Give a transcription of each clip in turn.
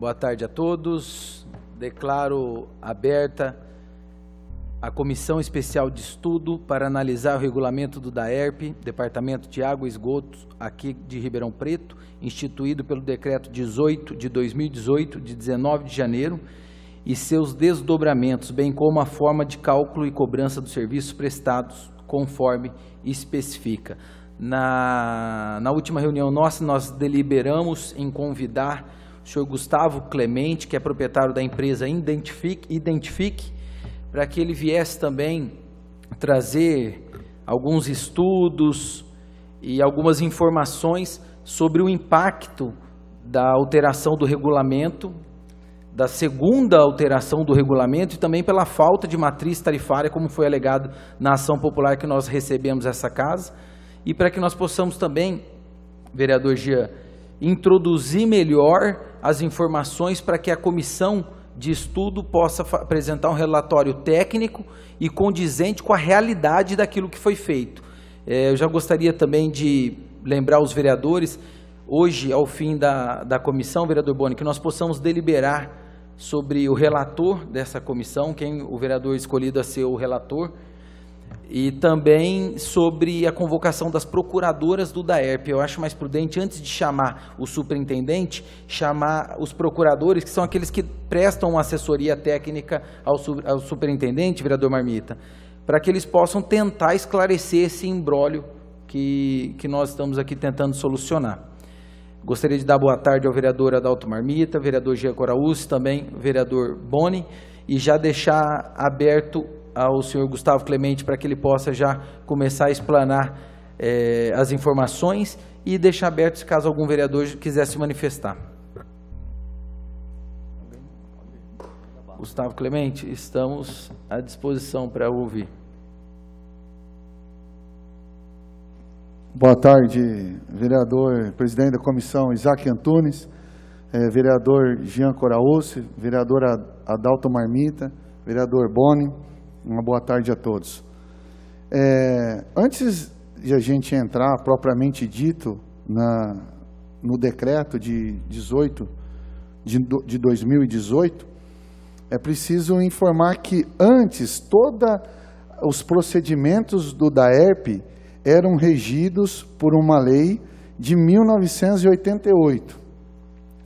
Boa tarde a todos. Declaro aberta a Comissão Especial de Estudo para analisar o regulamento do DAERP, Departamento de Água e Esgoto, aqui de Ribeirão Preto, instituído pelo Decreto 18 de 2018, de 19 de janeiro, e seus desdobramentos, bem como a forma de cálculo e cobrança dos serviços prestados, conforme especifica. Na última reunião nossa, nós deliberamos em convidar o senhor Gustavo Clemente, que é proprietário da empresa Identifique, para que ele viesse também trazer alguns estudos e algumas informações sobre o impacto da alteração do regulamento, da segunda alteração do regulamento e também pela falta de matriz tarifária, como foi alegado na ação popular que nós recebemos essa casa, e para que nós possamos também, vereador Jean, introduzir melhor as informações para que a comissão de estudo possa apresentar um relatório técnico e condizente com a realidade daquilo que foi feito. Eu já gostaria também de lembrar os vereadores, hoje, ao fim da comissão, vereador Boni, que nós possamos deliberar sobre o relator dessa comissão, quem o vereador escolhido a ser o relator, e também sobre a convocação das procuradoras do DAERP. Eu acho mais prudente, antes de chamar o superintendente, chamar os procuradores, que são aqueles que prestam uma assessoria técnica ao superintendente, vereador Marmita, para que eles possam tentar esclarecer esse imbróglio que nós estamos aqui tentando solucionar. Gostaria de dar boa tarde ao vereador Adalto Marmita, vereador Jean Coraúce, também vereador Boni, e já deixar aberto ao senhor Gustavo Clemente para que ele possa já começar a explanar as informações e deixar aberto se caso algum vereador quiser se manifestar. Gustavo Clemente, estamos à disposição para ouvir. Boa tarde, vereador, presidente da comissão Isaac Antunes, vereador Jean Coraúce, vereador Adalto Marmita, vereador Boni, uma boa tarde a todos. Antes de a gente entrar propriamente dito no decreto de 18 de 2018, é preciso informar que antes todos os procedimentos do DAERP eram regidos por uma lei de 1988.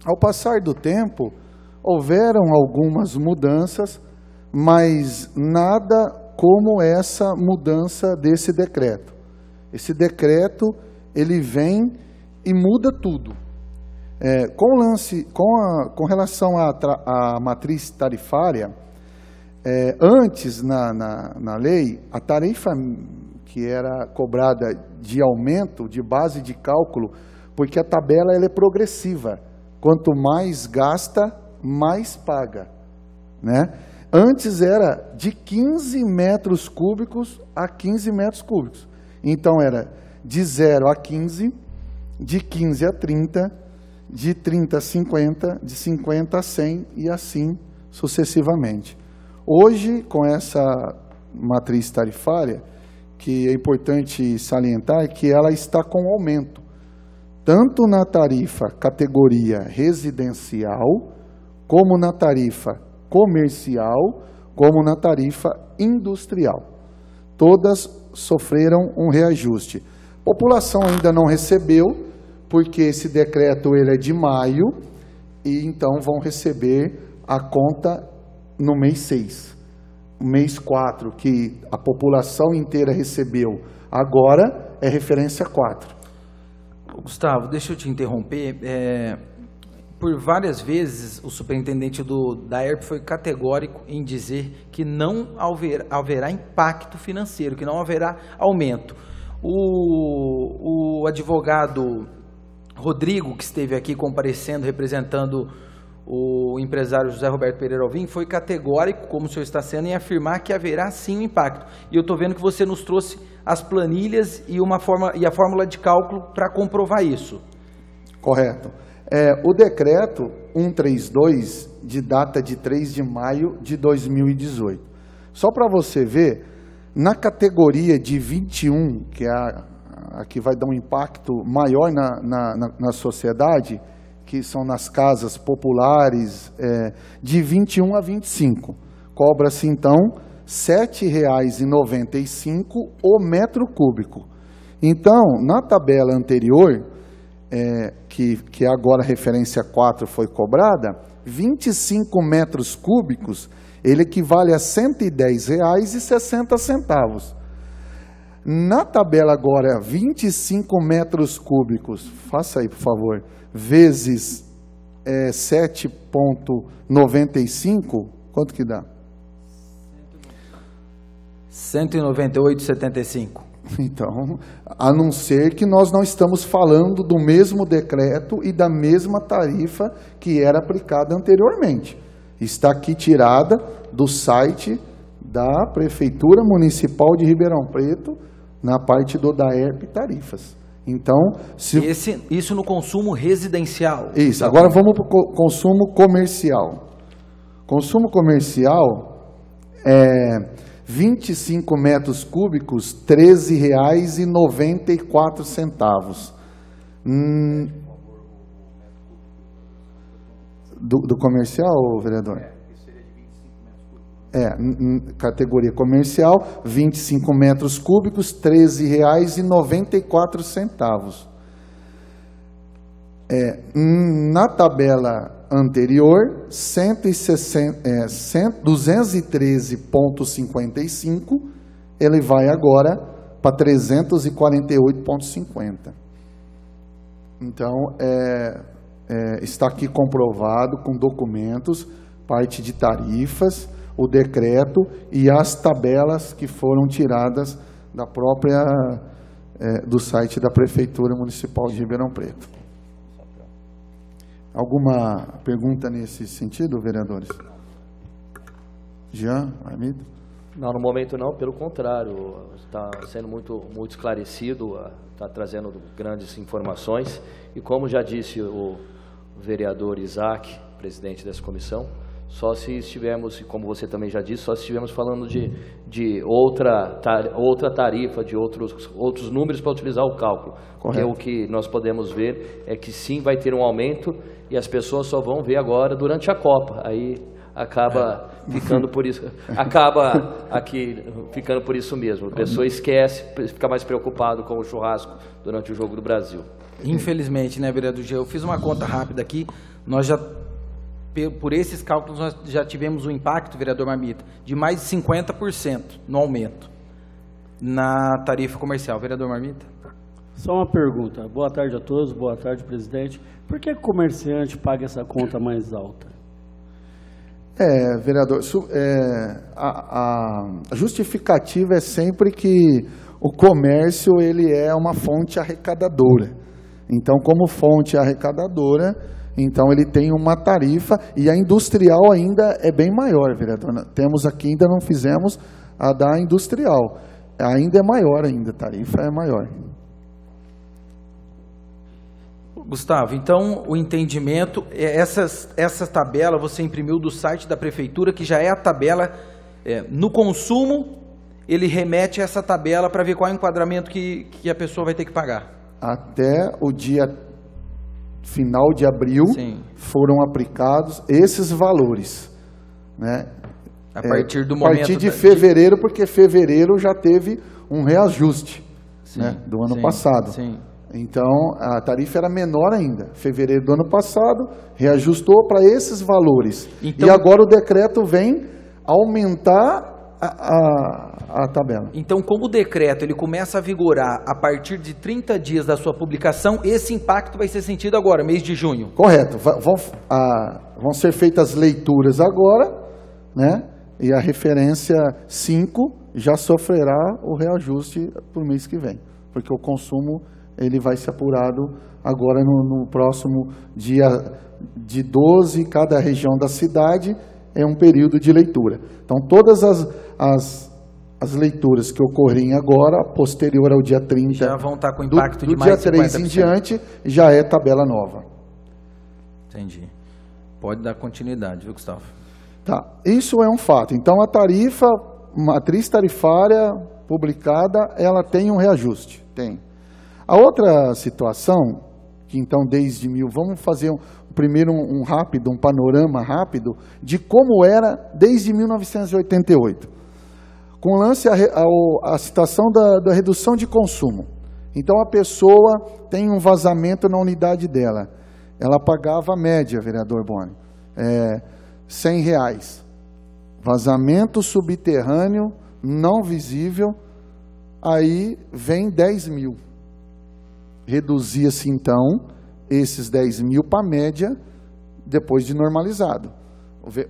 Ao passar do tempo, houveram algumas mudanças, mas nada como essa mudança desse decreto. Esse decreto, ele vem e muda tudo. Com relação à matriz tarifária, antes na lei, a tarifa que era cobrada de aumento de base de cálculo, porque a tabela ela é progressiva. Quanto mais gasta, mais paga, né? Antes era de 15 metros cúbicos a 15 metros cúbicos. Então era de 0 a 15, de 15 a 30, de 30 a 50, de 50 a 100 e assim sucessivamente. Hoje, com essa matriz tarifária, que é importante salientar que ela está com aumento, tanto na tarifa categoria residencial, como na tarifa comercial, como na tarifa industrial. Todas sofreram um reajuste. A população ainda não recebeu, porque esse decreto ele é de maio, e então vão receber a conta no mês 6. O mês 4, que a população inteira recebeu, agora é referência 4. Gustavo, deixa eu te interromper. Por várias vezes, o superintendente do DAERP foi categórico em dizer que não haverá impacto financeiro, que não haverá aumento. O advogado Rodrigo, que esteve aqui comparecendo, representando o empresário José Roberto Pereira Alvim, foi categórico, como o senhor está sendo, em afirmar que haverá sim um impacto. E eu estou vendo que você nos trouxe as planilhas e a fórmula de cálculo para comprovar isso. Correto. O decreto 132, de data de 3 de maio de 2018. Só para você ver, na categoria de 21, que é a que vai dar um impacto maior na sociedade, que são nas casas populares, de 21 a 25. Cobra-se, então, R$ 7,95 o metro cúbico. Então, na tabela anterior, que agora a referência 4 foi cobrada, 25 metros cúbicos, ele equivale a R$ 110,60. Na tabela agora, 25 metros cúbicos, faça aí, por favor, vezes 7,95, quanto que dá? 198,75. Então, a não ser que nós não estamos falando do mesmo decreto e da mesma tarifa que era aplicada anteriormente. Está aqui tirada do site da Prefeitura Municipal de Ribeirão Preto, na parte do DAERP Tarifas. Então, isso no consumo residencial. Isso. Agora vamos para o consumo comercial. Consumo comercial é 25 metros cúbicos, R$ 13,94. Do comercial, vereador? Categoria comercial, 25 metros cúbicos, R$ 13,94. Na tabela anterior, 213,55, ele vai agora para 348,50. Então, está aqui comprovado com documentos, parte de tarifas, o decreto e as tabelas que foram tiradas da própria, do site da Prefeitura Municipal de Ribeirão Preto. Alguma pergunta nesse sentido, vereadores? Jean, Armido? Não, no momento não, pelo contrário, está sendo muito esclarecido, está trazendo grandes informações e como já disse o vereador Isaac, presidente dessa comissão, só se estivermos, como você também já disse, só se estivermos falando de outra tarifa, de outros números para utilizar o cálculo. Porque o que nós podemos ver é que sim, vai ter um aumento e as pessoas só vão ver agora durante a Copa. Aí acaba ficando por isso, ficando por isso mesmo. A pessoa esquece, fica mais preocupado com o churrasco durante o Jogo do Brasil. Infelizmente, né, vereador G? Eu fiz uma conta rápida aqui, por esses cálculos, nós já tivemos um impacto, vereador Marmita, de mais de 50% no aumento na tarifa comercial. Vereador Marmita? Só uma pergunta. Boa tarde a todos, boa tarde, presidente. Por que o comerciante paga essa conta mais alta? Vereador, a justificativa é sempre que o comércio ele é uma fonte arrecadadora. Então, como fonte arrecadadora, então ele tem uma tarifa e a industrial ainda é bem maior, vereador. Temos aqui, ainda não fizemos a da industrial. Ainda é maior ainda, a tarifa é maior. Gustavo, então o entendimento, essa tabela você imprimiu do site da prefeitura, que já é a tabela, no consumo, ele remete a essa tabela para ver qual é o enquadramento que a pessoa vai ter que pagar. Até o dia final de abril, sim, foram aplicados esses valores, né? A partir do momento... A partir de fevereiro, porque fevereiro já teve um reajuste, sim, né, do ano passado. Sim. Então, a tarifa era menor ainda. Fevereiro do ano passado, reajustou para esses valores. Então, e agora o decreto vem aumentar a tabela. Então, como o decreto ele começa a vigorar a partir de 30 dias da sua publicação, esse impacto vai ser sentido agora, mês de junho. Correto. Vão ser feitas leituras agora, né? E a referência 5 já sofrerá o reajuste para o mês que vem. Porque o consumo ele vai ser apurado agora no próximo dia de 12, cada região da cidade é um período de leitura. Então, todas as leituras que ocorrem agora, posterior ao dia 30... Já vão estar com impacto de mais de 50%. Do dia 3 em diante, já é tabela nova. Entendi. Pode dar continuidade, viu, Gustavo? Tá. Isso é um fato. Então, a tarifa, matriz tarifária publicada, ela tem um reajuste. Tem. A outra situação que então desde 1000, vamos fazer primeiro um panorama rápido de como era desde 1988. Com o lance a situação da redução de consumo. Então a pessoa tem um vazamento na unidade dela. Ela pagava a média, vereador Boni, R$100. Vazamento subterrâneo, não visível, aí vem 10.000. Reduzia-se então esses 10.000 para a média, depois de normalizado.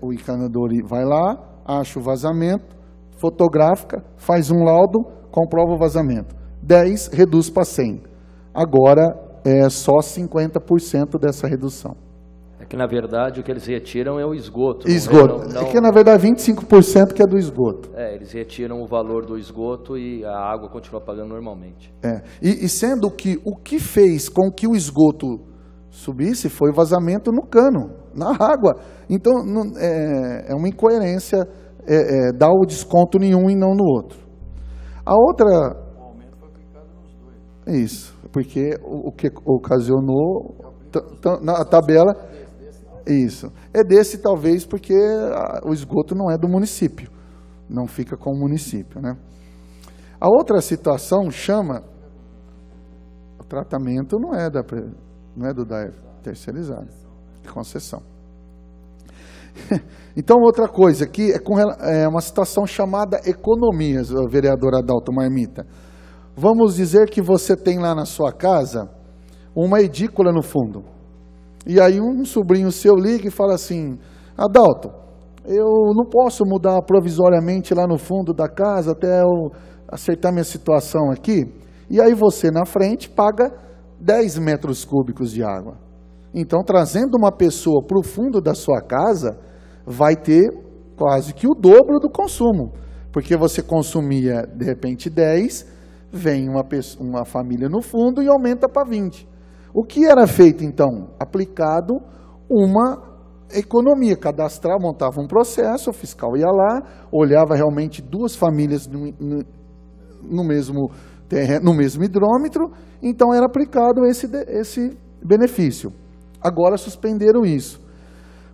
O encanador vai lá, acha o vazamento, fotográfica, faz um laudo, comprova o vazamento. 10 reduz para 100. Agora é só 50% dessa redução. É que, na verdade, o que eles retiram é o esgoto. Esgoto. É que, na verdade, 25% que é do esgoto. Eles retiram o valor do esgoto e a água continua pagando normalmente. E sendo que o que fez com que o esgoto subisse foi o vazamento no cano, na água. Então, é uma incoerência dar o desconto em um e não no outro. A outra... O aumento foi aplicado nos dois. Isso, porque o que ocasionou na tabela... Isso. É desse, talvez, porque o esgoto não é do município. Não fica com o município, né? A outra situação chama... O tratamento não é do DAERP, terceirizado. É concessão. Então, outra coisa aqui é uma situação chamada economias, vereador Adalto Marmita. Vamos dizer que você tem lá na sua casa uma edícula no fundo. E aí um sobrinho seu liga e fala assim, Adalto, eu não posso mudar provisoriamente lá no fundo da casa até eu acertar minha situação aqui. E aí você na frente paga 10 metros cúbicos de água. Então, trazendo uma pessoa para o fundo da sua casa, vai ter quase que o dobro do consumo. Porque você consumia, de repente, 10, vem uma família no fundo e aumenta para 20. O que era feito, então? Aplicado uma economia cadastral, montava um processo, o fiscal ia lá, olhava realmente 2 famílias no mesmo terreno, no mesmo hidrômetro, então era aplicado esse benefício. Agora suspenderam isso.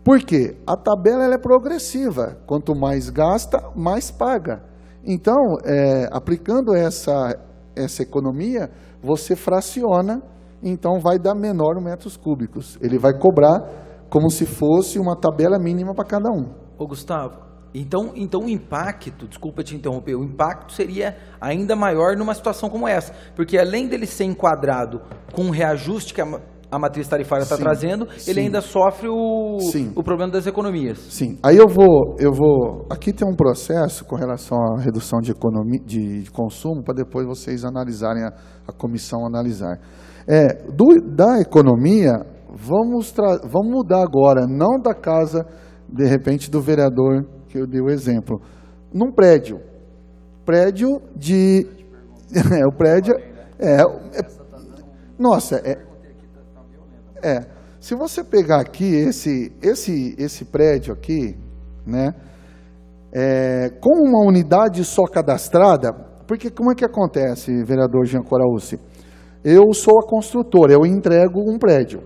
Por quê? A tabela ela é progressiva, quanto mais gasta, mais paga. Então, aplicando essa economia, você fraciona, então vai dar menor metros cúbicos. Ele vai cobrar como se fosse uma tabela mínima para cada um. Ô Gustavo, então o impacto, desculpa te interromper, o impacto seria ainda maior numa situação como essa, porque além dele ser enquadrado com um reajuste que a matriz tarifária está trazendo, ele ainda sofre o problema das economias. Sim, aí eu vou, aqui tem um processo com relação à redução de economia, de consumo, para depois vocês analisarem, a comissão analisar. Da economia, vamos mudar agora, não da casa, de repente, do vereador, que eu dei o exemplo. Num prédio de... o prédio... nossa, se você pegar aqui esse prédio aqui, né, com uma unidade só cadastrada, porque como é que acontece, vereador Jean Coraúci? Eu sou a construtora, eu entrego um prédio.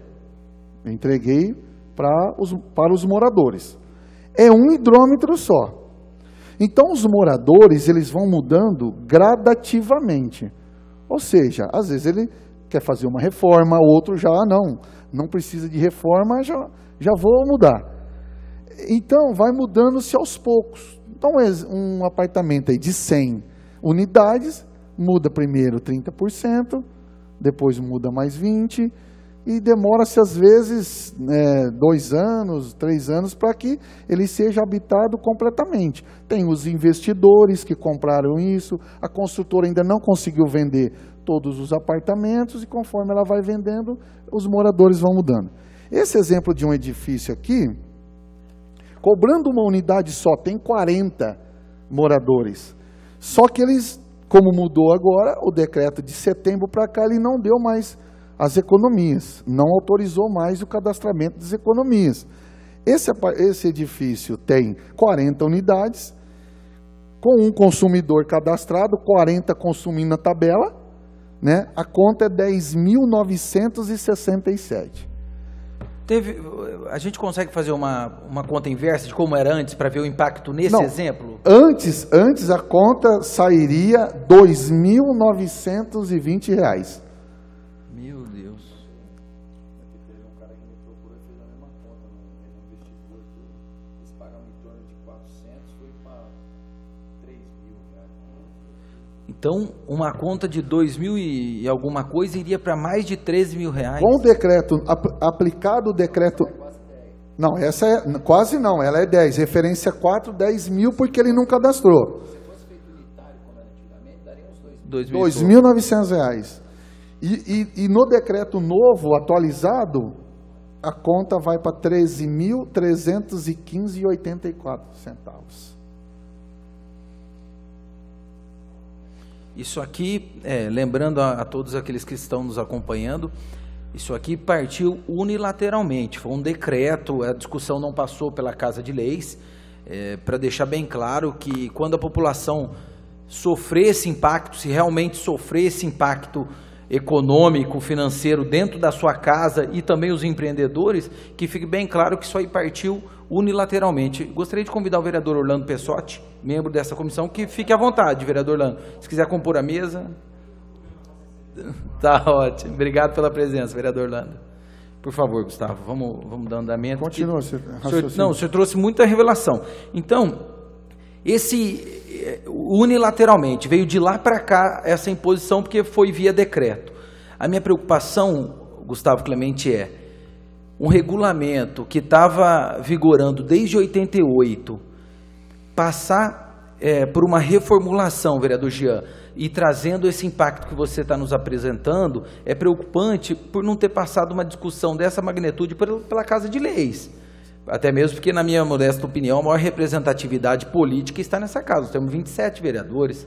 Eu entreguei para os moradores. É um hidrômetro só. Então, os moradores, eles vão mudando gradativamente. Ou seja, às vezes ele quer fazer uma reforma, outro já não precisa de reforma, já vou mudar. Então, vai mudando-se aos poucos. Então, um apartamento aí de 100 unidades, muda primeiro 30%, depois muda mais 20%, e demora-se às vezes 2 anos, 3 anos, para que ele seja habitado completamente. Tem os investidores que compraram isso, a construtora ainda não conseguiu vender todos os apartamentos, e conforme ela vai vendendo, os moradores vão mudando. Esse exemplo de um edifício aqui, cobrando uma unidade só, tem 40 moradores. Só que eles, como mudou agora, o decreto de setembro para cá, ele não deu mais as economias, não autorizou mais o cadastramento das economias. Esse edifício tem 40 unidades, com um consumidor cadastrado, 40 consumindo a tabela, né? A conta é 10.967. A gente consegue fazer uma conta inversa de como era antes, para ver o impacto nesse exemplo? Antes a conta sairia R$ 2.920. Meu Deus. Então, uma conta de 2.000 e alguma coisa iria para mais de 13 mil reais. Com o decreto, aplicado o decreto... Não, essa é quase não, ela é 10. Referência 4, 10 mil, porque ele não cadastrou. Se fosse feito unitário, como era antigamente, daria uns R$ 2.900. E no decreto novo, atualizado, a conta vai para 13.315,84 centavos. Isso aqui, lembrando a todos aqueles que estão nos acompanhando, isso aqui partiu unilateralmente, foi um decreto, a discussão não passou pela Casa de Leis, para deixar bem claro que quando a população sofrer esse impacto, se realmente sofrer esse impacto econômico, financeiro dentro da sua casa e também os empreendedores, que fique bem claro que isso aí partiu unilateralmente. Gostaria de convidar o vereador Orlando Pessotti, membro dessa comissão, que fique à vontade, vereador Orlando. Se quiser compor a mesa. Tá ótimo. Obrigado pela presença, vereador Orlando. Por favor, Gustavo, vamos dar andamento. Continua, o senhor trouxe muita revelação. Então, unilateralmente, veio de lá para cá essa imposição, porque foi via decreto. A minha preocupação, Gustavo Clemente, é um regulamento que estava vigorando desde 88, passar por uma reformulação, vereador Jean, e trazendo esse impacto que você está nos apresentando, é preocupante por não ter passado uma discussão dessa magnitude pela Casa de Leis. Até mesmo porque, na minha modesta opinião, a maior representatividade política está nessa casa. Nós temos 27 vereadores.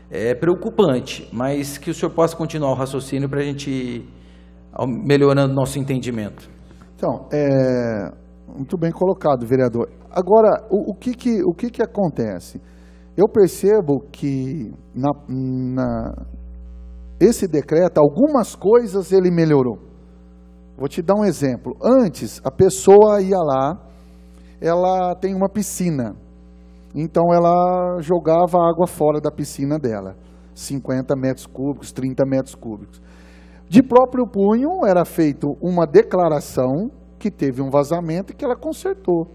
É preocupante, mas que o senhor possa continuar o raciocínio para a gente ir melhorando nosso entendimento. Então, muito bem colocado, vereador. Agora, o que acontece? Eu percebo que esse decreto, algumas coisas ele melhorou. Vou te dar um exemplo. Antes, a pessoa ia lá, ela tem uma piscina, então ela jogava água fora da piscina dela, 50 metros cúbicos, 30 metros cúbicos. De próprio punho, era feita uma declaração que teve um vazamento e que ela consertou.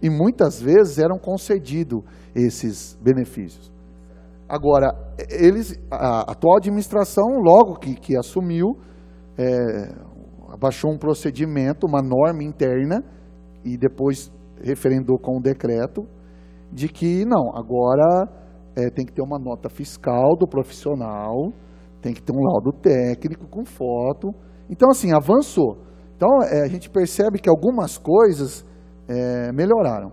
E muitas vezes eram concedidos esses benefícios. Agora, a atual administração, logo que assumiu, abaixou um procedimento, uma norma interna, e depois referendou com o decreto, de que não, agora tem que ter uma nota fiscal do profissional, tem que ter um laudo técnico com foto. Então, assim, avançou. Então, a gente percebe que algumas coisas melhoraram.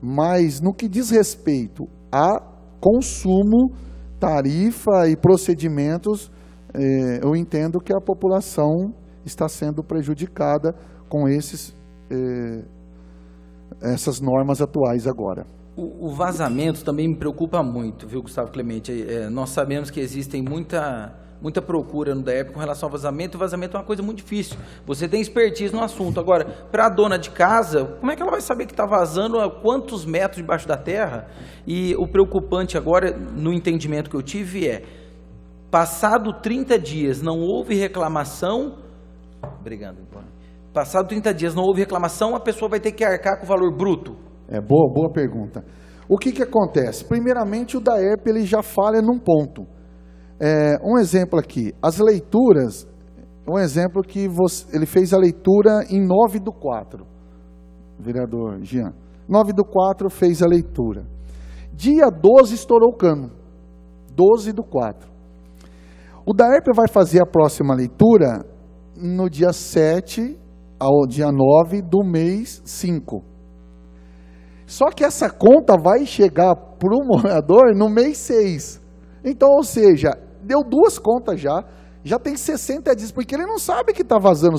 Mas, no que diz respeito a consumo, tarifa e procedimentos, eu entendo que a população está sendo prejudicada com essas normas atuais agora. O vazamento também me preocupa muito, viu, Gustavo Clemente? Nós sabemos que existem muita procura no DAERP com relação ao vazamento. O vazamento é uma coisa muito difícil. Você tem expertise no assunto. Agora, para a dona de casa, como é que ela vai saber que está vazando a quantos metros debaixo da terra? E o preocupante agora, no entendimento que eu tive, passado 30 dias não houve reclamação. Obrigado, passado 30 dias não houve reclamação, a pessoa vai ter que arcar com o valor bruto? Boa pergunta. O que acontece? Primeiramente, o DAERP ele já falha num ponto. Um exemplo aqui, as leituras, um exemplo que ele fez a leitura em 9/4, vereador Jean. 9/4 fez a leitura. Dia 12 estourou o cano, 12/4. O DAERP vai fazer a próxima leitura no dia 7 ao dia 9 do mês 5. Só que essa conta vai chegar para o morador no mês 6. Então, ou seja, deu 2 contas já tem 60 dias, porque ele não sabe que está vazando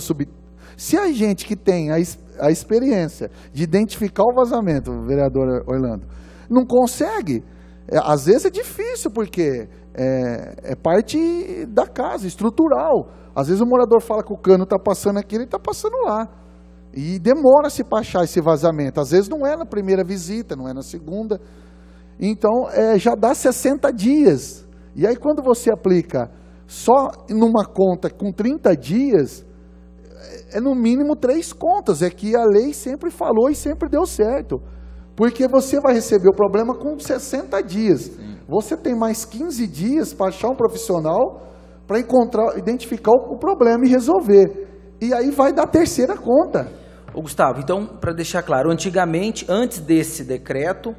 Se a gente que tem a experiência de identificar o vazamento, vereador Orlando, não consegue, Às vezes é difícil, porque é parte da casa, estrutural. Às vezes o morador fala que o cano está passando aqui, ele está passando lá. E demora-se para achar esse vazamento. Às vezes não é na primeira visita, não é na segunda. Então, já dá 60 dias. E aí, quando você aplica só numa conta com 30 dias, é no mínimo 3 contas. É que a lei sempre falou e sempre deu certo. Porque você vai receber o problema com 60 dias. Sim. Você tem mais 15 dias para achar um profissional para identificar o problema e resolver. E aí vai dar a terceira conta. Ô Gustavo, então, para deixar claro, antigamente, antes desse decreto,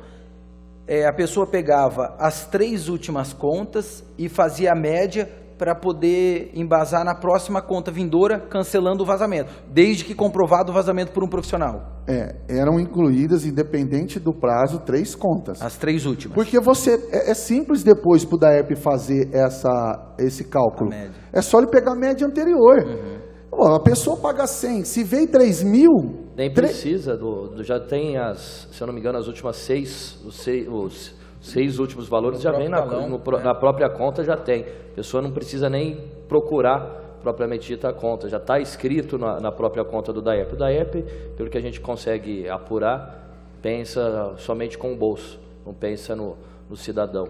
a pessoa pegava as 3 últimas contas e fazia a média para poder embasar na próxima conta vindoura, cancelando o vazamento, desde que comprovado o vazamento por um profissional. Eram incluídas, independente do prazo, 3 contas. As 3 últimas. Porque você, é simples depois para o DAERP fazer esse cálculo. É só ele pegar a média anterior. A pessoa paga 100, se veio 3 mil... Nem precisa, já tem, se eu não me engano, as últimas 6, os 6 últimos valores já vem na própria conta, já tem. A pessoa não precisa nem procurar propriamente dita a conta, já está escrito na própria conta do DAERP. O DAERP, pelo que a gente consegue apurar, pensa somente com o bolso, não pensa no cidadão.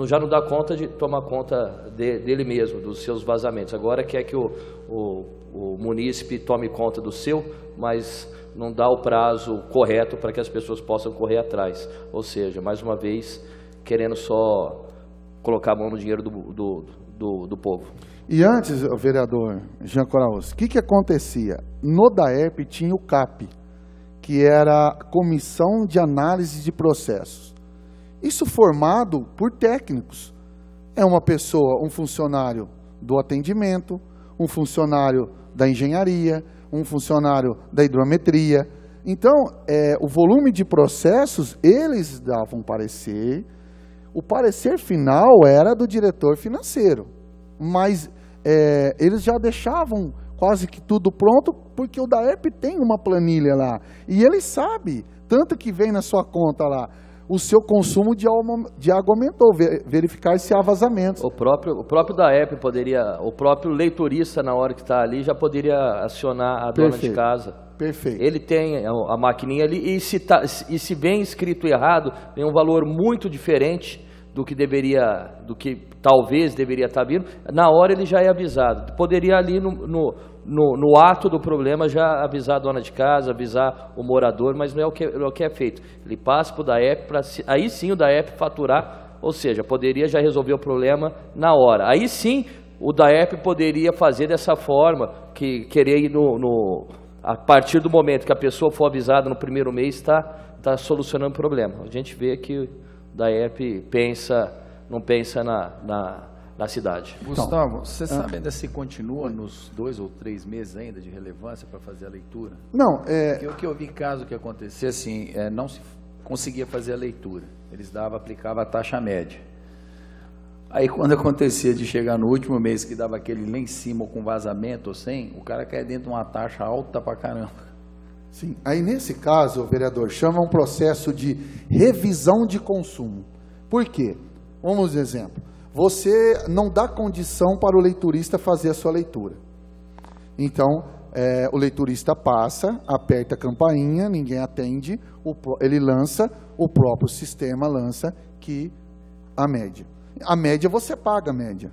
Já não dá conta de tomar conta dele mesmo, dos seus vazamentos. Agora quer que o munícipe tome conta do seu, mas não dá o prazo correto para que as pessoas possam correr atrás. Ou seja, mais uma vez, querendo só colocar a mão no dinheiro do povo. E antes, o vereador Jean Coraus, o que acontecia? No DAERP tinha o CAP, que era a Comissão de Análise de Processos. Isso formado por técnicos. É uma pessoa, um funcionário do atendimento, um funcionário da engenharia, um funcionário da hidrometria. Então, o volume de processos, eles davam parecer. O parecer final era do diretor financeiro. Mas eles já deixavam quase que tudo pronto, porque o DAERP tem uma planilha lá. E ele sabe, tanto que vem na sua conta lá, o seu consumo de água aumentou, verificar se há vazamentos. O próprio DAERP poderia, o próprio leitorista, na hora que está ali, já poderia acionar a dona de casa. Perfeito. Ele tem a maquininha ali, e se vem escrito errado, tem um valor muito diferente do que talvez deveria estar vindo, na hora ele já é avisado. Poderia ali no ato do problema já avisar a dona de casa, avisar o morador, mas não é o que é feito. Ele passa para o DAERP, aí sim o DAERP faturar, ou seja, poderia já resolver o problema na hora. Aí sim o DAERP poderia fazer dessa forma, que querer ir a partir do momento que a pessoa for avisada no primeiro mês, está solucionando o problema. A gente vê que o DAERP não pensa na cidade. Gustavo, você sabe ainda se continua nos 2 ou 3 meses ainda de relevância para fazer a leitura? Não, Porque o que eu vi caso que acontecia assim, não se conseguia fazer a leitura. Eles aplicavam a taxa média. Aí quando acontecia de chegar no último mês que dava aquele lá em cima com vazamento ou sem, o cara cai dentro de uma taxa alta pra caramba. Sim, aí nesse caso, o vereador, chama um processo de revisão de consumo. Por quê? Vamos dar um exemplo. Você não dá condição para o leiturista fazer a sua leitura. Então, o leiturista passa, aperta a campainha, ninguém atende, ele lança, o próprio sistema lança a média. A média você paga a média.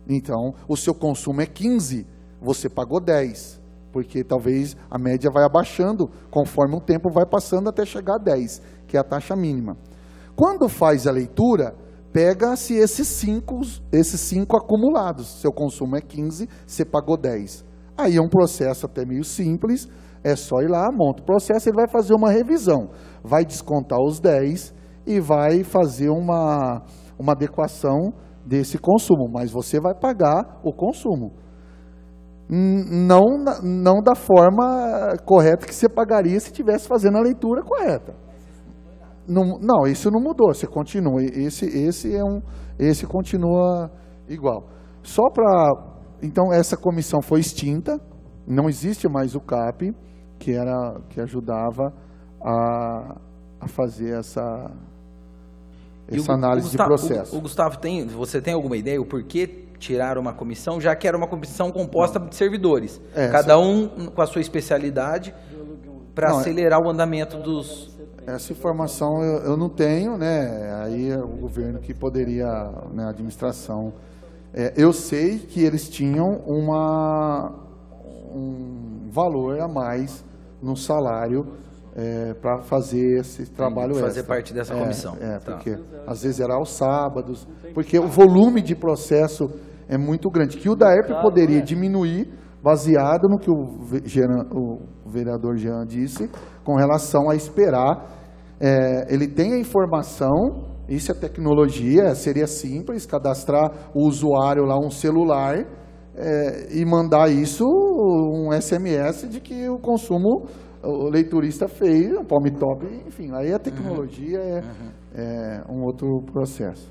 Então, o seu consumo é 15, você pagou 10. Porque talvez a média vai abaixando conforme o tempo vai passando até chegar a 10, que é a taxa mínima. Quando faz a leitura, pega-se esses 5 acumulados. Seu consumo é 15, você pagou 10. Aí é um processo até meio simples, é só ir lá, monta o processo, ele vai fazer uma revisão. Vai descontar os 10 e vai fazer uma adequação desse consumo, mas você vai pagar o consumo. Não da forma correta que você pagaria se estivesse fazendo a leitura correta. Não, isso não mudou, você continua. Esse continua igual. Só para... Então, essa comissão foi extinta, não existe mais o CAP, que ajudava a fazer essa análise de processo. O Gustavo, você tem alguma ideia o porquê tiraram uma comissão, já que era uma comissão composta de servidores, cada um com a sua especialidade, para acelerar o andamento dos... Essa informação eu não tenho, né? Aí é o governo que poderia, né, a administração. Eu sei que eles tinham um valor a mais no salário para fazer esse trabalho extra. Fazer parte dessa comissão. Porque às vezes era aos sábados, porque o volume de processo é muito grande, que o DAERP poderia diminuir, baseado no que o vereador Jean disse, com relação a esperar. Ele tem a informação, isso é tecnologia, seria simples, cadastrar o usuário lá, um celular, e mandar isso, um SMS de que o consumo, o leiturista fez, o Palm Top, enfim, aí a tecnologia é um outro processo.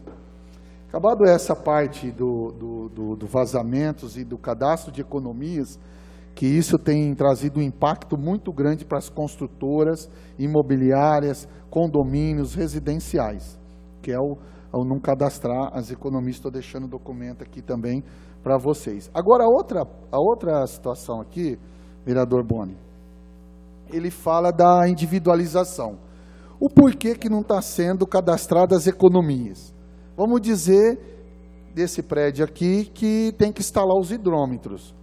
Acabado essa parte do vazamentos e do cadastro de economias, que isso tem trazido um impacto muito grande para as construtoras, imobiliárias, condomínios, residenciais, que é o não cadastrar as economias. Estou deixando o documento aqui também para vocês. Agora, a outra situação aqui, vereador Boni, ele fala da individualização. O porquê que não está sendo cadastradas as economias? Vamos dizer, desse prédio aqui, que tem que instalar os hidrômetros,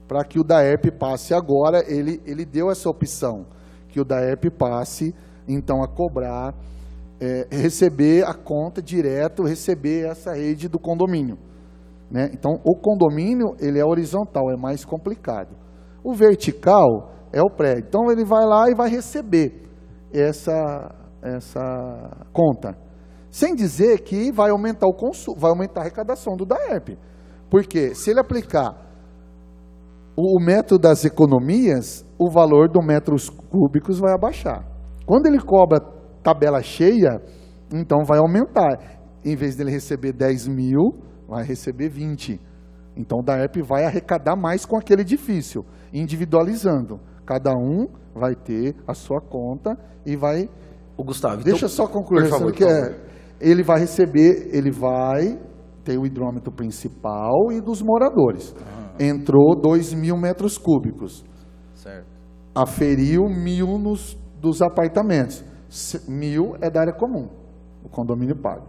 para que o DAERP passe agora, ele deu essa opção, que o DAERP passe, então, a cobrar, receber a conta direto, receber essa rede do condomínio, né? Então, o condomínio, ele é horizontal, é mais complicado. O vertical é o prédio. Então, ele vai lá e vai receber essa conta. Sem dizer que vai aumentar o consumo, vai aumentar a arrecadação do DAERP. Porque se ele aplicar o método das economias, o valor do metros cúbicos vai abaixar. Quando ele cobra tabela cheia, então vai aumentar. Em vez dele receber 10 mil, vai receber 20. Então o DAERP vai arrecadar mais com aquele edifício, individualizando. Cada um vai ter a sua conta e vai... O Gustavo, deixa eu só concluir, por favor, ele vai receber, ele vai ter o hidrômetro principal e dos moradores. Entrou 2.000 metros cúbicos. Certo. Aferiu 1.000 dos apartamentos. 1.000 é da área comum. O condomínio paga.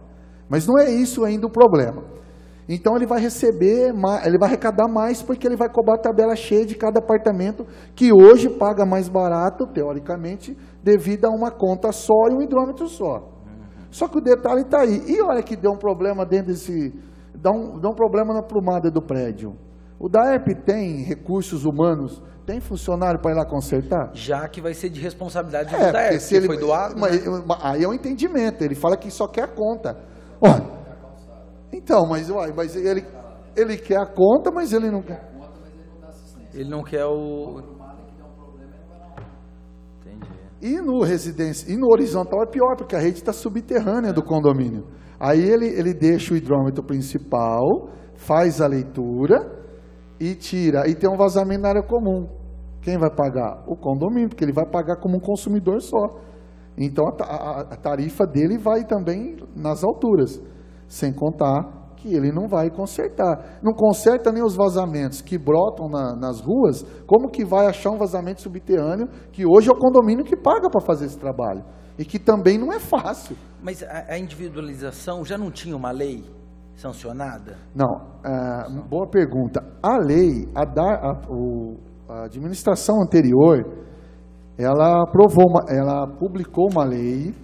Mas não é isso ainda o problema. Então ele vai receber, ele vai arrecadar mais porque ele vai cobrar a tabela cheia de cada apartamento, que hoje paga mais barato, teoricamente, devido a uma conta só e um hidrômetro só. Só que o detalhe está aí. E olha que deu um problema dentro desse... Dá um problema na plumada do prédio. O DAERP tem recursos humanos, tem funcionário para ir lá consertar? Já que vai ser de responsabilidade do DAERP, se ele foi doado. Aí é um entendimento, ele fala que só quer a conta. Olha, então, mas ele quer a conta, mas ele não quer. Ele não quer o... Entendi. E no horizontal é pior, porque a rede está subterrânea do condomínio. Aí ele deixa o hidrômetro principal, faz a leitura e tira. E tem um vazamento na área comum. Quem vai pagar? O condomínio, porque ele vai pagar como um consumidor só. Então a tarifa dele vai também nas alturas. Sem contar que ele não vai consertar. Não conserta nem os vazamentos que brotam nas ruas, como que vai achar um vazamento subterrâneo, que hoje é o condomínio que paga para fazer esse trabalho. E que também não é fácil. Mas a individualização já não tinha uma lei sancionada? Não, boa pergunta. A lei, a administração anterior, ela publicou uma lei,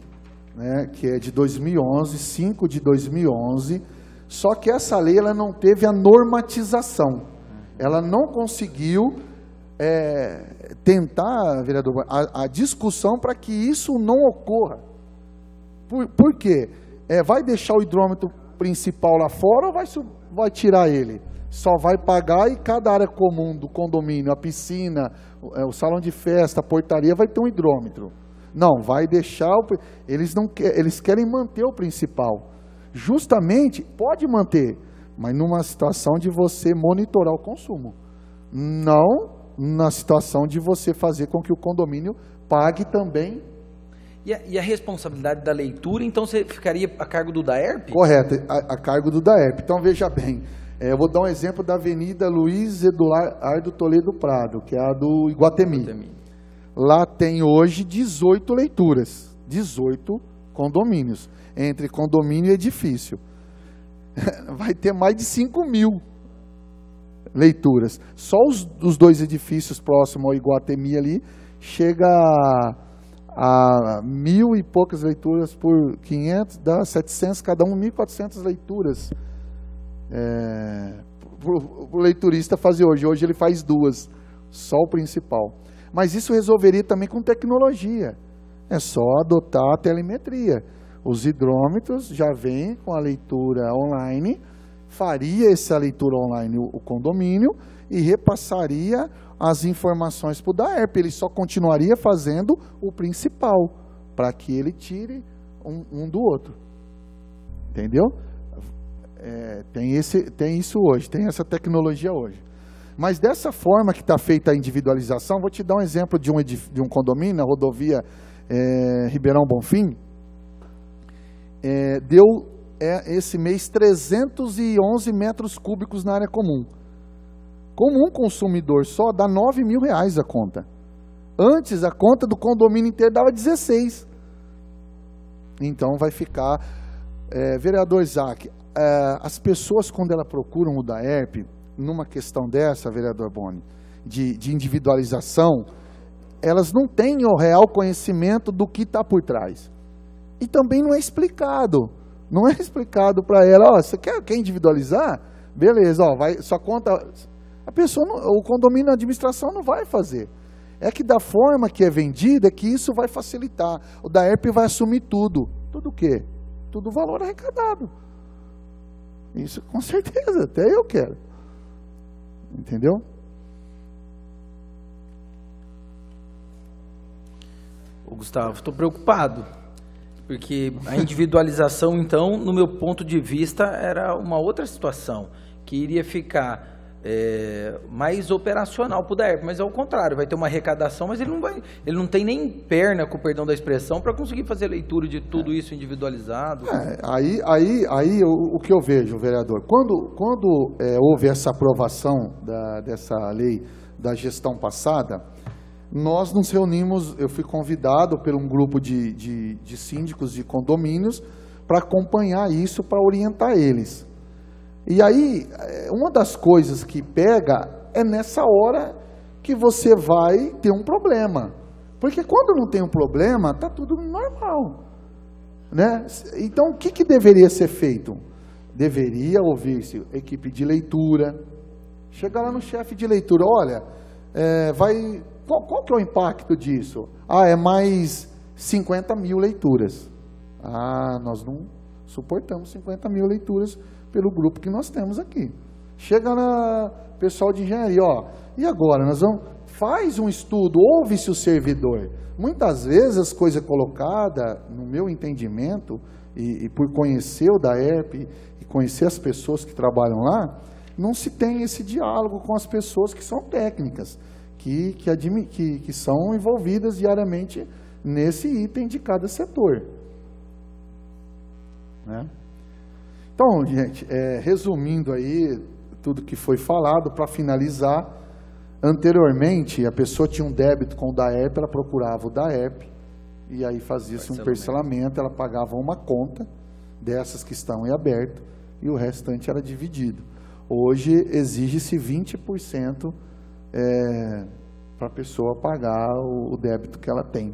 né, que é de 2011, 5 de 2011, só que essa lei ela não teve a normatização. Ela não conseguiu tentar, vereador, a discussão para que isso não ocorra. Por quê? Vai deixar o hidrômetro principal lá fora ou vai tirar ele? Só vai pagar e cada área comum do condomínio, a piscina, o salão de festa, a portaria, vai ter um hidrômetro. Não, vai deixar... Eles querem manter o principal. Justamente, pode manter, mas numa situação de você monitorar o consumo. Não na situação de você fazer com que o condomínio pague também E a responsabilidade da leitura, então, você ficaria a cargo do DAERP? Correto, a cargo do DAERP. Então, veja bem, eu vou dar um exemplo da Avenida Luiz Eduardo Toledo Prado, que é a do Iguatemi. Lá tem hoje 18 leituras, 18 condomínios, entre condomínio e edifício. Vai ter mais de 5.000 leituras. Só os 2 edifícios próximos ao Iguatemi ali, chega a 1.000 e poucas leituras por 500, dá 700, cada um 1.400 leituras para o leiturista fazer hoje. Hoje ele faz 2, só o principal. Mas isso resolveria também com tecnologia. É só adotar a telemetria. Os hidrômetros já vêm com a leitura online, faria essa leitura online o condomínio e repassaria as informações para o DAERP. Ele só continuaria fazendo o principal, para que ele tire um do outro. Entendeu? Tem isso hoje, tem essa tecnologia hoje. Mas dessa forma que está feita a individualização, vou te dar um exemplo de um condomínio, na rodovia Ribeirão Bonfim, deu esse mês 311 metros cúbicos na área comum. Como um consumidor só, dá R$9.000 a conta. Antes, a conta do condomínio inteiro dava 16. Então, vai ficar... vereador Isaac, as pessoas, quando elas procuram o DAERP, numa questão dessa, vereador Boni, de individualização, elas não têm o real conhecimento do que está por trás. E também não é explicado. Não é explicado para ela, você quer individualizar? Beleza, sua conta... A pessoa, o condomínio, a administração não vai fazer. É que da forma que é vendida, é que isso vai facilitar. O DAERP vai assumir tudo. Tudo o quê? Tudo o valor arrecadado. Isso com certeza, até eu quero. Entendeu? Ô, Gustavo, estou preocupado. Porque a individualização, então, no meu ponto de vista, era uma outra situação. Que iria ficar... mais operacional para o DAERP, mas ao contrário, vai ter uma arrecadação, mas ele não tem nem perna, com perdão da expressão, para conseguir fazer leitura de tudo isso individualizado. Aí o que eu vejo, vereador, quando houve essa aprovação dessa lei da gestão passada, nós nos reunimos, eu fui convidado por um grupo de síndicos de condomínios para acompanhar isso, para orientar eles. E aí, uma das coisas que pega é nessa hora que você vai ter um problema. Porque quando não tem um problema, está tudo normal. Né? Então, o que deveria ser feito? Deveria ouvir-se equipe de leitura. Chegar lá no chefe de leitura, olha, qual que é o impacto disso? É mais 50.000 leituras. Nós não suportamos 50.000 leituras pelo grupo que nós temos aqui. Chega na pessoal de engenharia, e agora? Faz um estudo, ouve-se o servidor. Muitas vezes as coisas colocadas, no meu entendimento, e por conhecer o DAERP, e conhecer as pessoas que trabalham lá, não se tem esse diálogo com as pessoas que são técnicas, que são envolvidas diariamente nesse item de cada setor. Né? Então, gente, resumindo aí tudo que foi falado, para finalizar, anteriormente a pessoa tinha um débito com o DAERP, ela procurava o DAERP, e aí fazia-se um parcelamento, ela pagava uma conta dessas que estão em aberto, e o restante era dividido. Hoje exige-se 20% para a pessoa pagar o débito que ela tem.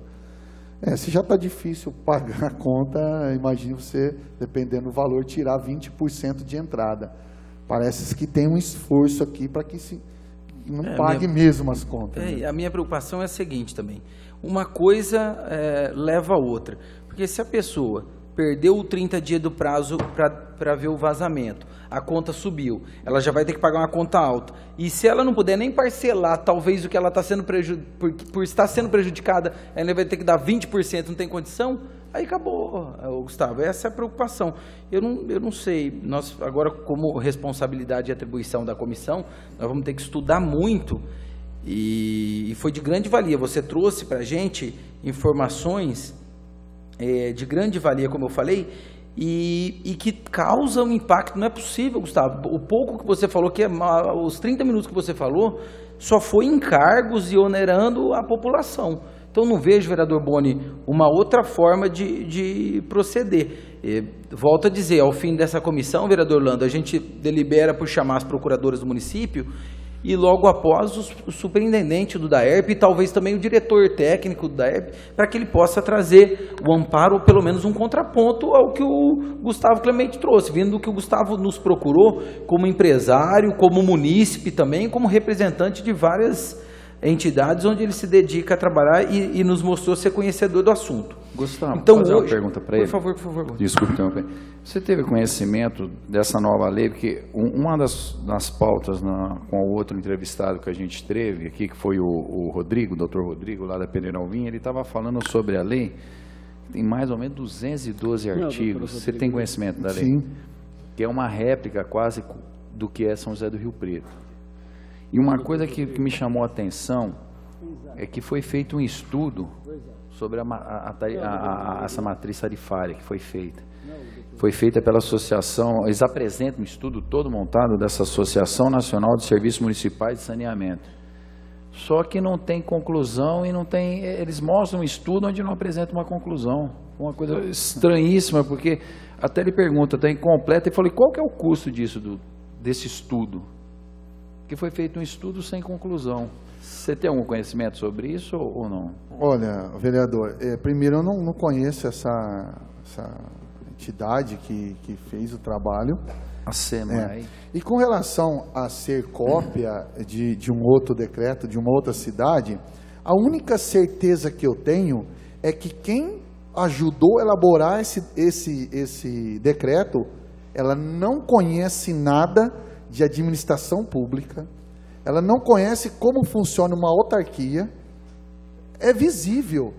Se já está difícil pagar a conta, imagine você, dependendo do valor, tirar 20% de entrada. Parece que tem um esforço aqui para que não pague mesmo as contas. Né? A minha preocupação é a seguinte também. Uma coisa leva a outra. Porque se a pessoa perdeu o 30 dias do prazo para ver o vazamento, a conta subiu, ela já vai ter que pagar uma conta alta. E se ela não puder nem parcelar, talvez o que ela está sendo por estar sendo prejudicada, ela vai ter que dar 20%, não tem condição, aí acabou, Gustavo. Essa é a preocupação. Eu não sei, nós agora, como responsabilidade e atribuição da comissão, nós vamos ter que estudar muito, e foi de grande valia. Você trouxe para a gente informações de grande valia, como eu falei, e que causa um impacto. Não é possível, Gustavo, o pouco que você falou, os 30 minutos que você falou, só foi encargos e onerando a população. Então, não vejo, vereador Boni, uma outra forma de proceder. Volto a dizer, ao fim dessa comissão, vereador Orlando, a gente delibera por chamar as procuradoras do município e logo após o superintendente do DAERP e talvez também o diretor técnico do DAERP, para que ele possa trazer o amparo, ou pelo menos um contraponto ao que o Gustavo Clemente trouxe, vindo do que o Gustavo nos procurou como empresário, como munícipe também, como representante de várias entidades onde ele se dedica a trabalhar e nos mostrou ser conhecedor do assunto. Gustavo, então, fazer uma pergunta para ele. Por favor. Desculpe, você teve conhecimento dessa nova lei? Porque uma das pautas com o outro entrevistado que a gente teve aqui, que foi o Rodrigo, o doutor Rodrigo, lá da Pereira Alvim, ele estava falando sobre a lei, tem mais ou menos 212 artigos. Você tem conhecimento da lei? Sim. Que é uma réplica quase do que é São José do Rio Preto. E uma coisa que me chamou a atenção é que foi feito um estudo sobre essa matriz tarifária que foi feita. Foi feita pela associação, eles apresentam um estudo todo montado dessa Associação Nacional de Serviços Municipais de Saneamento. Só que não tem conclusão e não tem, eles mostram um estudo onde não apresentam uma conclusão. Uma coisa estranhíssima, porque até ele pergunta, está incompleto, e falei, qual que é o custo desse estudo? Que foi feito um estudo sem conclusão. Você tem algum conhecimento sobre isso ou não? Olha, vereador, primeiro eu não conheço essa entidade que fez o trabalho. A SEMA. E com relação a ser cópia de um outro decreto, de uma outra cidade, a única certeza que eu tenho é que quem ajudou a elaborar esse decreto, ela não conhece nada de administração pública, ela não conhece como funciona uma autarquia. É visível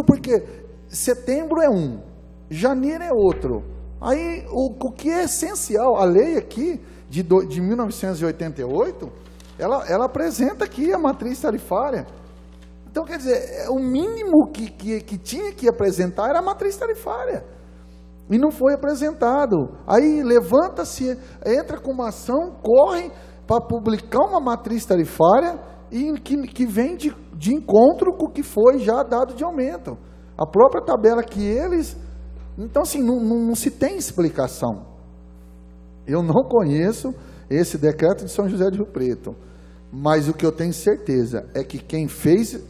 porque setembro é um, janeiro é outro. Aí o que é essencial, a lei aqui de 1988, ela apresenta aqui a matriz tarifária. Então, quer dizer, o mínimo que tinha que apresentar era a matriz tarifária. E não foi apresentado. Aí levanta-se, entra com uma ação, corre para publicar uma matriz tarifária e que vem de encontro com o que foi já dado de aumento. A própria tabela que eles... Então, assim, não se tem explicação. Eu não conheço esse decreto de São José do Rio Preto, mas o que eu tenho certeza é que quem fez,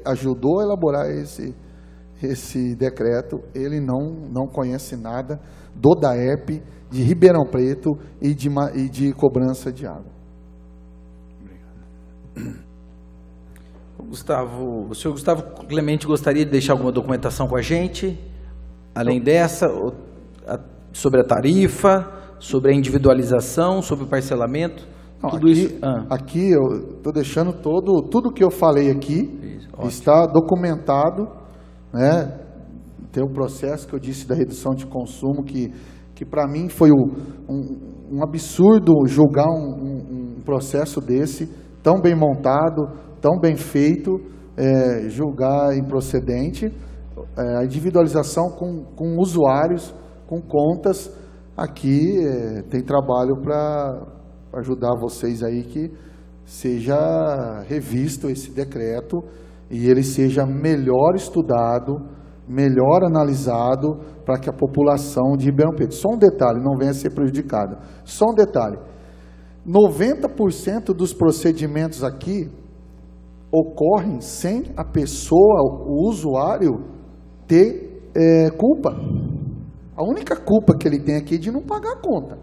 ajudou a elaborar esse decreto, ele não conhece nada do DAERP, de Ribeirão Preto e de cobrança de água. Gustavo, o senhor Gustavo Clemente gostaria de deixar alguma documentação com a gente? Além dessa, sobre a tarifa, sobre a individualização, sobre o parcelamento? Não, tudo isso. Aqui eu estou deixando tudo que eu falei aqui, está documentado, né? Tem um processo que eu disse da redução de consumo, que para mim foi um absurdo julgar um processo desse, tão bem montado, tão bem feito, julgar improcedente. A individualização com usuários, com contas, aqui tem trabalho para ajudar vocês aí que seja revisto esse decreto e ele seja melhor estudado, melhor analisado para que a população de Ribeirão Preto, só um detalhe, não venha a ser prejudicada, só um detalhe, 90% dos procedimentos aqui ocorrem sem a pessoa, o usuário, ter culpa. A única culpa que ele tem aqui é de não pagar a conta,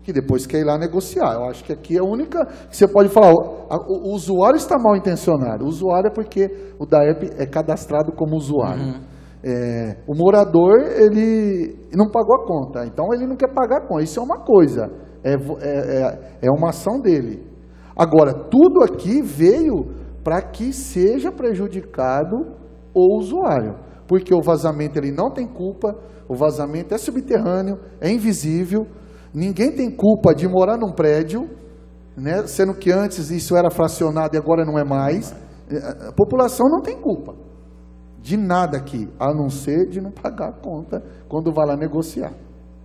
que depois quer ir lá negociar. Eu acho que aqui é a única que você pode falar, o usuário está mal intencionado. O usuário é porque o DAERP é cadastrado como usuário. O morador, ele não pagou a conta, então ele não quer pagar a conta. Isso é uma coisa, é uma ação dele. Agora, tudo aqui veio para que seja prejudicado o usuário, porque o vazamento ele não tem culpa, o vazamento é subterrâneo, é invisível, ninguém tem culpa de morar num prédio, né, sendo que antes isso era fracionado e agora não é mais. A população não tem culpa de nada aqui, a não ser de não pagar a conta quando vai lá negociar.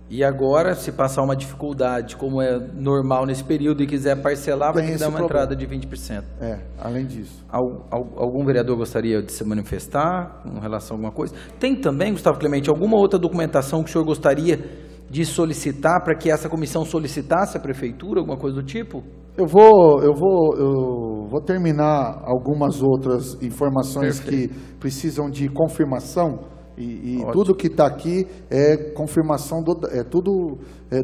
E agora, se passar uma dificuldade, como é normal nesse período, e quiser parcelar, vai ter que dar uma entrada de 20%. Além disso. Algum vereador gostaria de se manifestar com relação a alguma coisa? Tem também, Gustavo Clemente, alguma outra documentação que o senhor gostaria de solicitar para que essa comissão solicitasse à prefeitura, alguma coisa do tipo? Eu vou terminar algumas outras informações que precisam de confirmação. E tudo que está aqui é confirmação,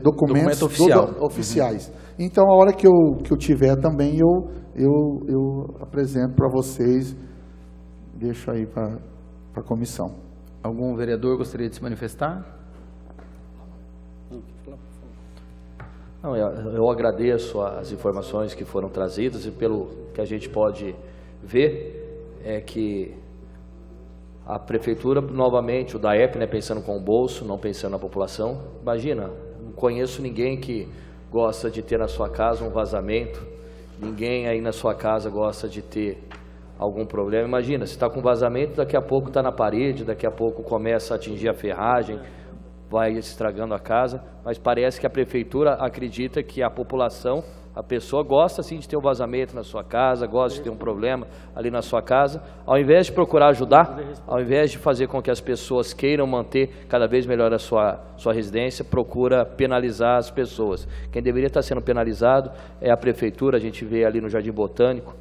documentos oficiais. Então, a hora que eu tiver também, eu apresento para vocês, deixo aí para a comissão. Algum vereador gostaria de se manifestar? Não, eu agradeço as informações que foram trazidas, e pelo que a gente pode ver, é que a prefeitura, novamente, o DAERP, né, pensando com o bolso, não pensando na população. Imagina, não conheço ninguém que gosta de ter na sua casa um vazamento, ninguém aí na sua casa gosta de ter algum problema. Imagina, se está com vazamento, daqui a pouco está na parede, daqui a pouco começa a atingir a ferragem, vai estragando a casa, mas parece que a prefeitura acredita que a população, a pessoa gosta sim de ter um vazamento na sua casa, gosta de ter um problema ali na sua casa. Ao invés de procurar ajudar, ao invés de fazer com que as pessoas queiram manter cada vez melhor a sua residência, procura penalizar as pessoas. Quem deveria estar sendo penalizado é a prefeitura. A gente vê ali no Jardim Botânico,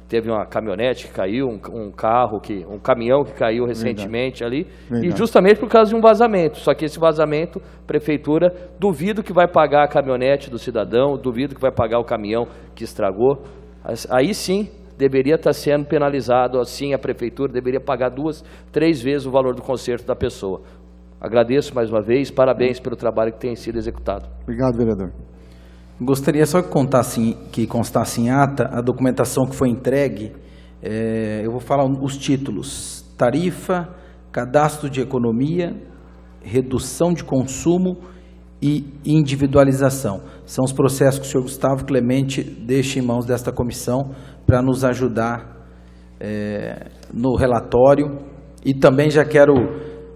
teve uma caminhonete que caiu, um caminhão que caiu recentemente ali, e justamente por causa de um vazamento. Só que esse vazamento, prefeitura, duvido que vai pagar a caminhonete do cidadão, duvido que vai pagar o caminhão que estragou. Aí sim, deveria estar sendo penalizado, assim a prefeitura deveria pagar 2, 3 vezes o valor do conserto da pessoa. Agradeço mais uma vez, parabéns pelo trabalho que tem sido executado. Obrigado, vereador. Gostaria só que constasse em ata a documentação que foi entregue. Eu vou falar os títulos: tarifa, cadastro de economia, redução de consumo e individualização. São os processos que o senhor Gustavo Clemente deixa em mãos desta comissão para nos ajudar no relatório. E também já quero,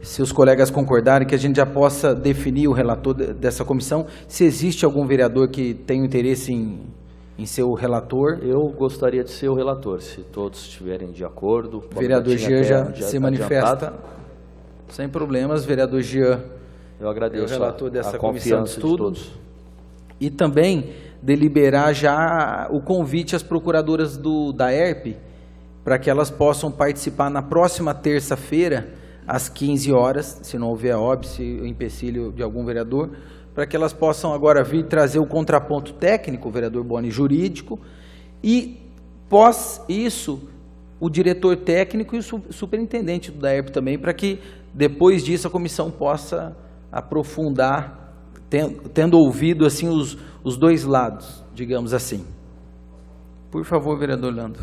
se os colegas concordarem, que a gente já possa definir o relator dessa comissão. Se existe algum vereador que tenha interesse em ser o relator. Eu gostaria de ser o relator, se todos estiverem de acordo. O vereador Jean já se manifesta. Sem problemas, vereador Jean. Eu agradeço o relator dessa comissão de estudo. E também deliberar já o convite às procuradoras do DAERP para que elas possam participar na próxima terça-feira, às 15 horas, se não houver óbice ou empecilho de algum vereador, para que elas possam agora vir trazer o contraponto técnico, o vereador Boni, jurídico, e, pós isso, o diretor técnico e o superintendente do DAERP também, para que, depois disso, a comissão possa aprofundar, tendo ouvido assim, os dois lados, digamos assim. Por favor, vereador Orlando.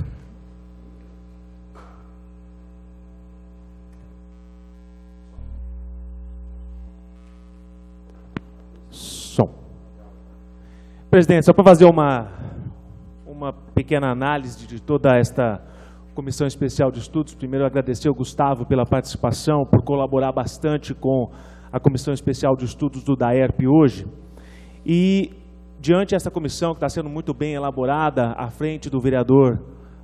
Presidente, só para fazer uma pequena análise de toda esta Comissão Especial de Estudos, primeiro agradecer ao Gustavo pela participação, por colaborar bastante com a Comissão Especial de Estudos do DAERP hoje. E, diante dessa comissão que está sendo muito bem elaborada, à frente do vereador,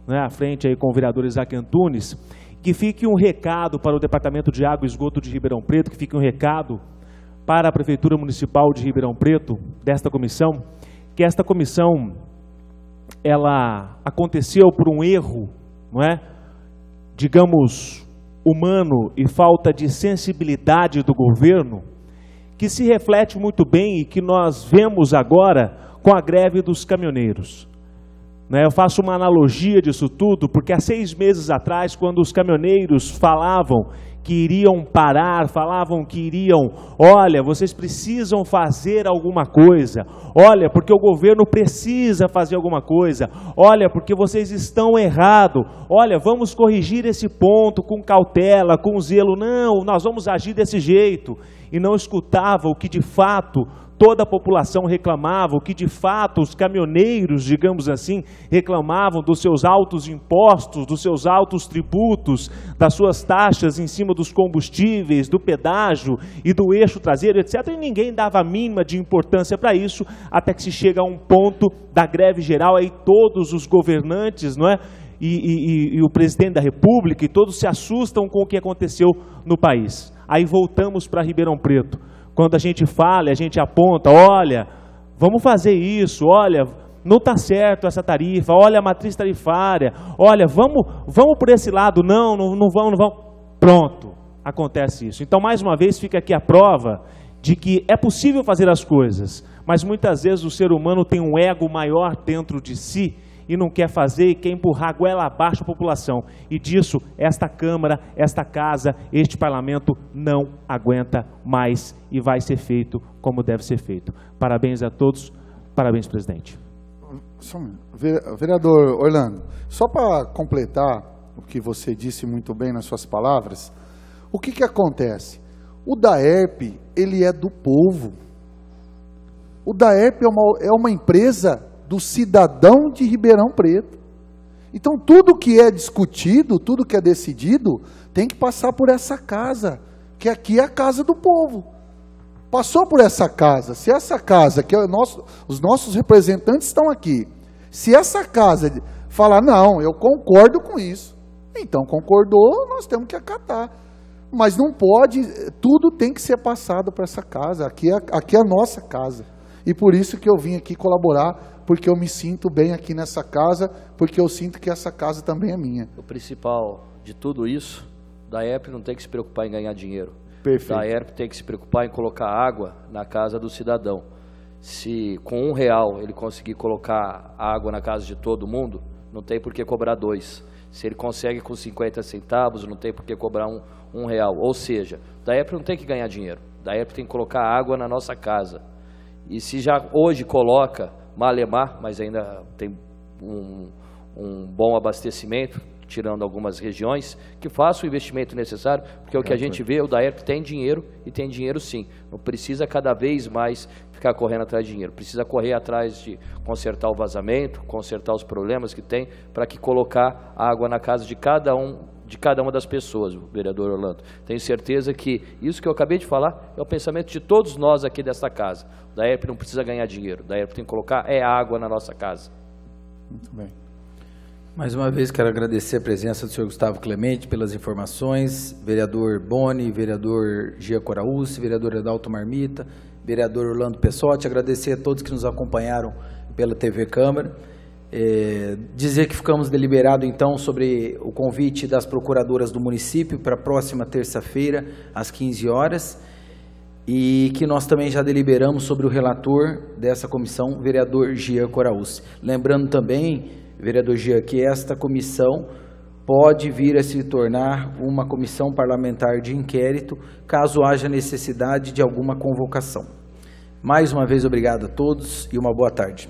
né, à frente aí com o vereador Isaac Antunes, que fique um recado para o Departamento de Água e Esgoto de Ribeirão Preto, que fique um recado para a Prefeitura Municipal de Ribeirão Preto, desta comissão, que esta comissão, ela aconteceu por um erro, não é? Digamos, humano e falta de sensibilidade do governo, que se reflete muito bem e que nós vemos agora com a greve dos caminhoneiros. Eu faço uma analogia disso tudo, porque há 6 meses atrás, quando os caminhoneiros falavam que iriam parar, falavam que iriam, olha, vocês precisam fazer alguma coisa, olha, porque o governo precisa fazer alguma coisa, olha, porque vocês estão errados, olha, vamos corrigir esse ponto com cautela, com zelo, não, nós vamos agir desse jeito, e não escutava o que de fato toda a população reclamava, o que de fato os caminhoneiros, digamos assim, reclamavam dos seus altos impostos, dos seus altos tributos, das suas taxas em cima dos combustíveis, do pedágio e do eixo traseiro, etc. E ninguém dava a mínima de importância para isso, até que se chega a um ponto da greve geral, aí todos os governantes, não é? E o presidente da República, e todos se assustam com o que aconteceu no país. Aí voltamos para Ribeirão Preto. Quando a gente fala, a gente aponta, olha, vamos fazer isso, olha, não está certo essa tarifa, olha a matriz tarifária, olha, vamos por esse lado, não vamos. Pronto, acontece isso. Então, mais uma vez, fica aqui a prova de que é possível fazer as coisas, mas muitas vezes o ser humano tem um ego maior dentro de si, e não quer fazer e quer empurrar a goela abaixo a população. E disso, esta Câmara, esta Casa, este Parlamento não aguenta mais e vai ser feito como deve ser feito. Parabéns a todos, parabéns, presidente. Vereador Orlando, só para completar o que você disse muito bem nas suas palavras, o que acontece? O DAERP, ele é do povo. O DAERP é uma empresa do cidadão de Ribeirão Preto. Então, tudo que é discutido, tudo que é decidido, tem que passar por essa casa, que aqui é a casa do povo. Passou por essa casa. Se essa casa, que é os nossos representantes estão aqui, se essa casa falar, não, eu concordo com isso, então concordou, nós temos que acatar. Mas não pode, tudo tem que ser passado para essa casa, aqui é a nossa casa. E por isso que eu vim aqui colaborar, porque eu me sinto bem aqui nessa casa, porque eu sinto que essa casa também é minha. O principal de tudo isso, da ERP não tem que se preocupar em ganhar dinheiro. Perfeito. Da ERP tem que se preocupar em colocar água na casa do cidadão. Se com R$1 ele conseguir colocar água na casa de todo mundo, não tem por que cobrar 2. Se ele consegue com 50 centavos, não tem por que cobrar R$1. Ou seja, da ERP não tem que ganhar dinheiro. Da ERP tem que colocar água na nossa casa. E se já hoje coloca malemar, mas ainda tem um bom abastecimento, tirando algumas regiões, que faça o investimento necessário, porque o que a gente vê, o DAERP tem dinheiro, e tem dinheiro sim. Não precisa cada vez mais ficar correndo atrás de dinheiro. Precisa correr atrás de consertar o vazamento, consertar os problemas que tem, para que colocar água na casa de cada uma das pessoas, vereador Orlando. Tenho certeza que isso que eu acabei de falar é o pensamento de todos nós aqui desta casa. O DAERP não precisa ganhar dinheiro, o DAERP tem que colocar água na nossa casa. Muito bem. Mais uma vez quero agradecer a presença do senhor Gustavo Clemente pelas informações, vereador Boni, vereador Gia Coraúce, vereador Adalto Marmita, vereador Orlando Pessotti, agradecer a todos que nos acompanharam pela TV Câmara. Dizer que ficamos deliberados então sobre o convite das procuradoras do município para a próxima terça-feira às 15 horas e que nós também já deliberamos sobre o relator dessa comissão, vereador Gia Coraúce. Lembrando também, vereador Gia, que esta comissão pode vir a se tornar uma comissão parlamentar de inquérito caso haja necessidade de alguma convocação. Mais uma vez, obrigado a todos e uma boa tarde.